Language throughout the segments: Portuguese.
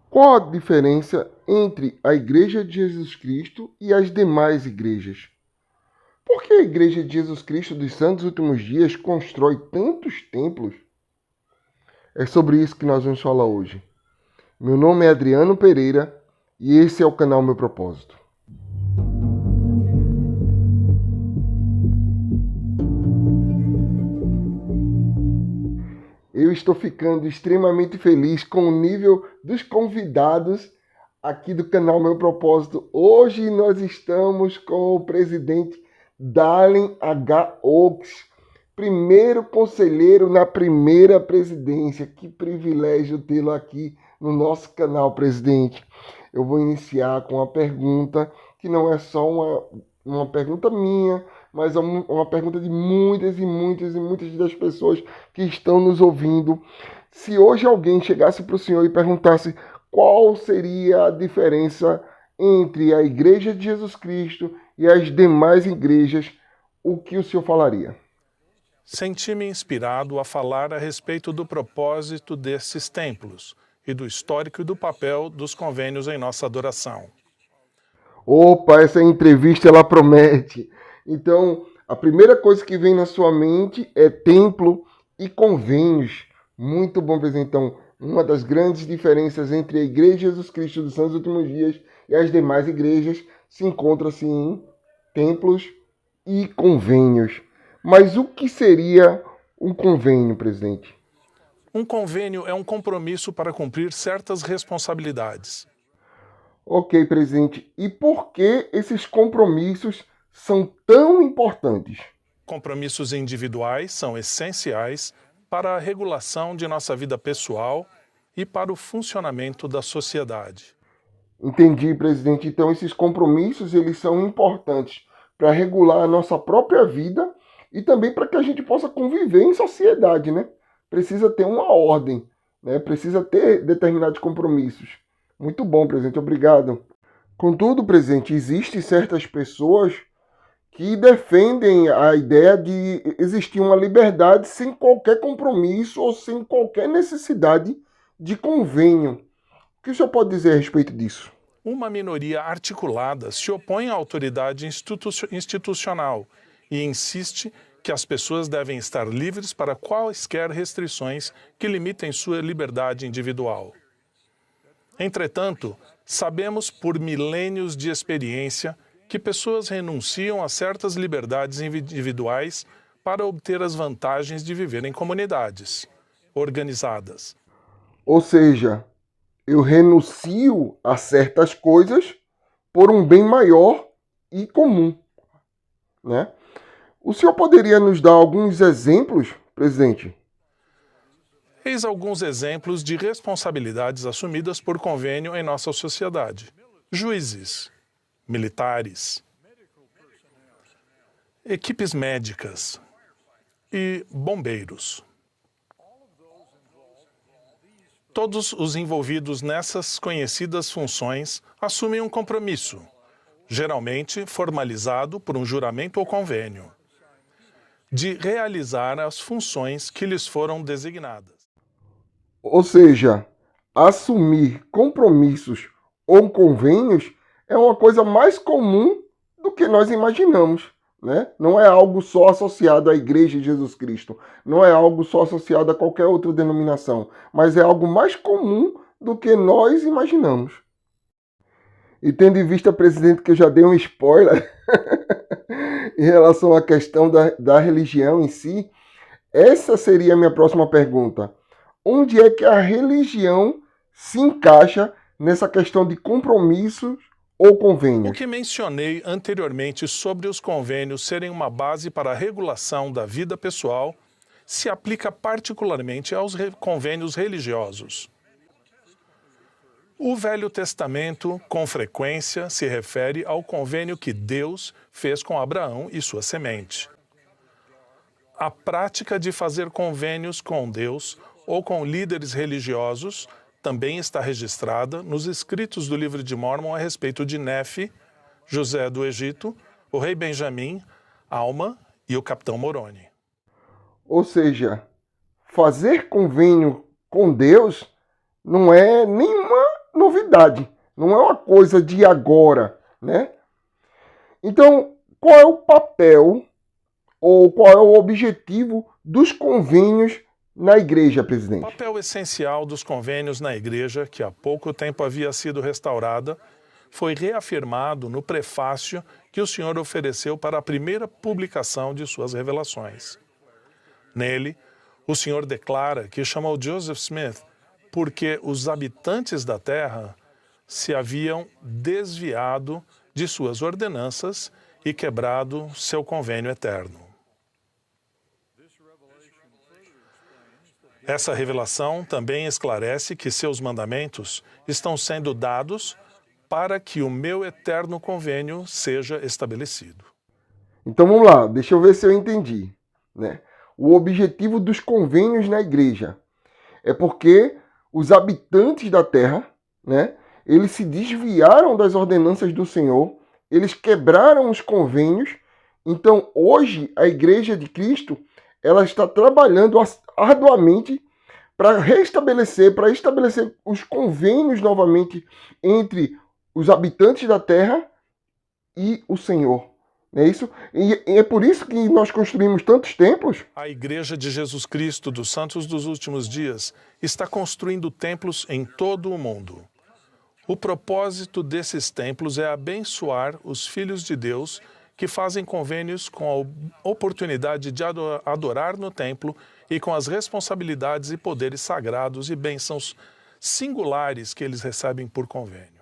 Qual a diferença entre a Igreja de Jesus Cristo e as demais igrejas? Por que a Igreja de Jesus Cristo dos Santos Últimos Dias constrói tantos templos? É sobre isso que nós vamos falar hoje. Meu nome é Adriano Pereira e esse é o canal Meu Propósito. Eu estou ficando extremamente feliz com o nível dos convidados aqui do canal Meu Propósito. Hoje nós estamos com o presidente Dalen H. Oaks, primeiro conselheiro na primeira presidência. Que privilégio tê-lo aqui no nosso canal, presidente. Eu vou iniciar com uma pergunta que não é só uma pergunta minha, mas é uma pergunta de muitas das pessoas que estão nos ouvindo. Se hoje alguém chegasse para o senhor e perguntasse qual seria a diferença entre a Igreja de Jesus Cristo e as demais igrejas, o que o senhor falaria? Senti-me inspirado a falar a respeito do propósito desses templos e do histórico e do papel dos convênios em nossa adoração. Opa, essa entrevista ela promete. Então, a primeira coisa que vem na sua mente é templo e convênios. Muito bom, presidente. Então, uma das grandes diferenças entre a Igreja de Jesus Cristo dos Santos Últimos Dias e as demais igrejas se encontra-se em templos e convênios. Mas o que seria um convênio, presidente? Um convênio é um compromisso para cumprir certas responsabilidades. Ok, presidente. E por que esses compromissos são tão importantes? Compromissos individuais são essenciais para a regulação de nossa vida pessoal e para o funcionamento da sociedade. Entendi, presidente. Então, esses compromissos eles são importantes para regular a nossa própria vida e também para que a gente possa conviver em sociedade, né? Precisa ter uma ordem, né? Precisa ter determinados compromissos. Muito bom, presidente. Obrigado. Contudo, presidente, existem certas pessoas que defendem a ideia de existir uma liberdade sem qualquer compromisso ou sem qualquer necessidade de convênio. O que o senhor pode dizer a respeito disso? Uma minoria articulada se opõe à autoridade institucional e insiste que as pessoas devem estar livres para quaisquer restrições que limitem sua liberdade individual. Entretanto, sabemos por milênios de experiência que pessoas renunciam a certas liberdades individuais para obter as vantagens de viver em comunidades organizadas. Ou seja, eu renuncio a certas coisas por um bem maior e comum, né? O senhor poderia nos dar alguns exemplos, presidente? Eis alguns exemplos de responsabilidades assumidas por convênio em nossa sociedade. Juízes, militares, equipes médicas e bombeiros. Todos os envolvidos nessas conhecidas funções assumem um compromisso, geralmente formalizado por um juramento ou convênio, de realizar as funções que lhes foram designadas. Ou seja, assumir compromissos ou convênios é uma coisa mais comum do que nós imaginamos, né? Não é algo só associado à Igreja de Jesus Cristo, não é algo só associado a qualquer outra denominação, mas é algo mais comum do que nós imaginamos. E tendo em vista, presidente, que eu já dei um spoiler em relação à questão da religião em si, essa seria a minha próxima pergunta. Onde é que a religião se encaixa nessa questão de compromissos ou convênios? O que mencionei anteriormente sobre os convênios serem uma base para a regulação da vida pessoal se aplica particularmente aos convênios religiosos. O Velho Testamento, com frequência, se refere ao convênio que Deus fez com Abraão e sua semente. A prática de fazer convênios com Deus ou com líderes religiosos também está registrada nos escritos do livro de Mórmon a respeito de Nefe, José do Egito, o rei Benjamim, Alma e o capitão Moroni. Ou seja, fazer convênio com Deus não é novidade, não é uma coisa de agora, né? Então, qual é o papel ou qual é o objetivo dos convênios na igreja, O presidente? papel essencial dos convênios na igreja, que há pouco tempo havia sido restaurada, foi reafirmado no prefácio que o Senhor ofereceu para a primeira publicação de suas revelações. Nele, o Senhor declara que chamou Joseph Smith porque os habitantes da terra se haviam desviado de suas ordenanças e quebrado seu convênio eterno. Essa revelação também esclarece que seus mandamentos estão sendo dados para que o meu eterno convênio seja estabelecido. Então vamos lá, deixa eu ver se eu entendi, né? O objetivo dos convênios na igreja é porque os habitantes da terra, né, eles se desviaram das ordenanças do Senhor, eles quebraram os convênios. Então hoje a igreja de Cristo, ela está trabalhando arduamente para estabelecer os convênios novamente entre os habitantes da terra e o Senhor. Não é isso? E é por isso que nós construímos tantos templos. A Igreja de Jesus Cristo dos Santos dos Últimos Dias está construindo templos em todo o mundo. O propósito desses templos é abençoar os filhos de Deus que fazem convênios com a oportunidade de adorar no templo e com as responsabilidades e poderes sagrados e bênçãos singulares que eles recebem por convênio.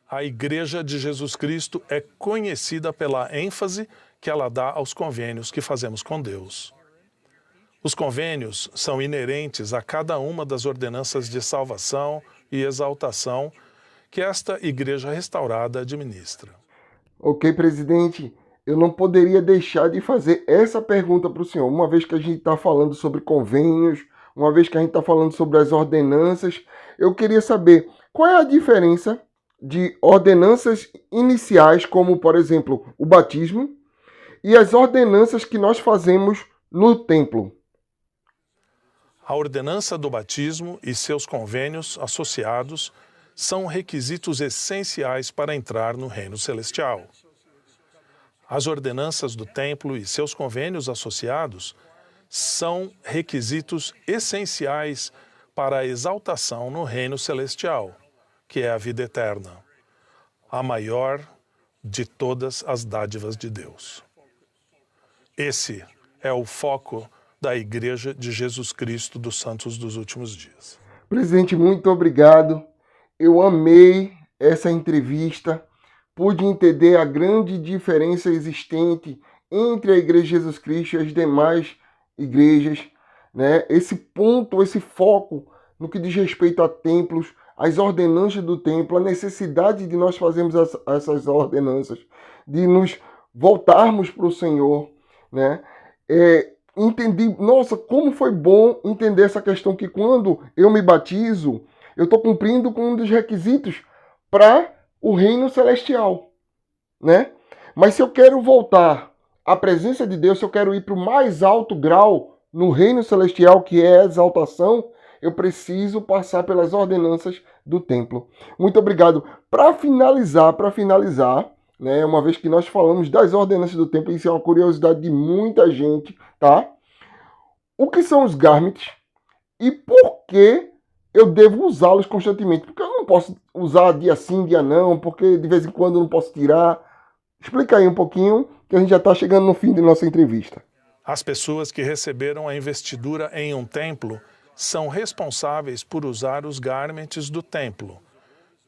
A Igreja de Jesus Cristo é conhecida pela ênfase que ela dá aos convênios que fazemos com Deus. Os convênios são inerentes a cada uma das ordenanças de salvação e exaltação que esta Igreja restaurada administra. Ok, presidente, eu não poderia deixar de fazer essa pergunta para o senhor, uma vez que a gente está falando sobre convênios, uma vez que a gente está falando sobre as ordenanças, eu queria saber qual é a diferença de ordenanças iniciais, como, por exemplo, o batismo, e as ordenanças que nós fazemos no templo. A ordenança do batismo e seus convênios associados são requisitos essenciais para entrar no reino celestial. As ordenanças do templo e seus convênios associados são requisitos essenciais para a exaltação no reino celestial, que é a vida eterna, a maior de todas as dádivas de Deus. Esse é o foco da Igreja de Jesus Cristo dos Santos dos Últimos Dias. Presidente, muito obrigado. Eu amei essa entrevista. Pude entender a grande diferença existente entre a Igreja de Jesus Cristo e as demais igrejas, né? Esse ponto, esse foco no que diz respeito a templos, as ordenanças do templo, a necessidade de nós fazermos essas ordenanças, de nos voltarmos para o Senhor, né? Entendi, nossa, como foi bom entender essa questão que quando eu me batizo, eu estou cumprindo com um dos requisitos para o reino celestial, né? Mas se eu quero voltar à presença de Deus, se eu quero ir para o mais alto grau no reino celestial, que é a exaltação, eu preciso passar pelas ordenanças do templo. Muito obrigado. Para finalizar, né, uma vez que nós falamos das ordenanças do templo, isso é uma curiosidade de muita gente, tá? O que são os garments e por que eu devo usá-los constantemente? Porque eu não posso usar dia sim, dia não, porque de vez em quando eu não posso tirar. Explica aí um pouquinho, que a gente já está chegando no fim da nossa entrevista. As pessoas que receberam a investidura em um templo são responsáveis por usar os garments do templo,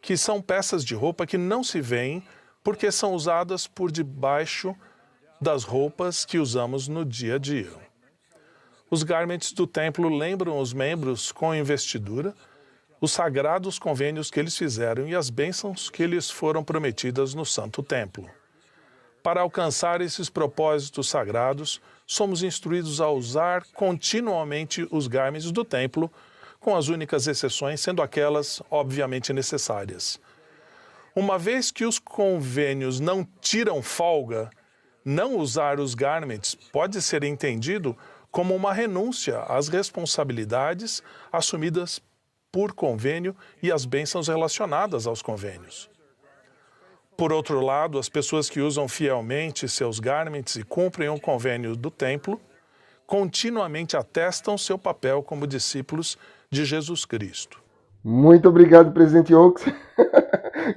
que são peças de roupa que não se veem porque são usadas por debaixo das roupas que usamos no dia a dia. Os garments do templo lembram os membros com investidura, os sagrados convênios que eles fizeram e as bênçãos que lhes foram prometidas no santo templo. Para alcançar esses propósitos sagrados, somos instruídos a usar continuamente os garments do templo, com as únicas exceções sendo aquelas obviamente necessárias. Uma vez que os convênios não tiram folga, não usar os garments pode ser entendido como uma renúncia às responsabilidades assumidas por convênio e as bênçãos relacionadas aos convênios. Por outro lado, as pessoas que usam fielmente seus garments e cumprem o convênio do templo, continuamente atestam seu papel como discípulos de Jesus Cristo. Muito obrigado, presidente Oaks.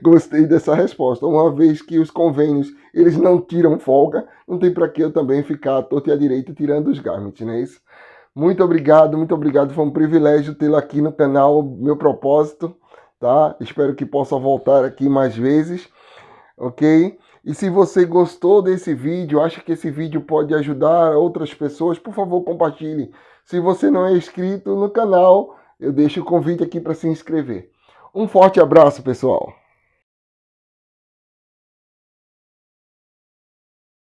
Gostei dessa resposta. Uma vez que os convênios eles não tiram folga, não tem para que eu também ficar à torta e à direita tirando os garments, não é isso? Muito obrigado, muito obrigado. Foi um privilégio tê-lo aqui no canal Meu Propósito, tá? Espero que possa voltar aqui mais vezes, ok? E se você gostou desse vídeo, acha que esse vídeo pode ajudar outras pessoas, por favor, compartilhe. Se você não é inscrito no canal, eu deixo o convite aqui para se inscrever. Um forte abraço, pessoal!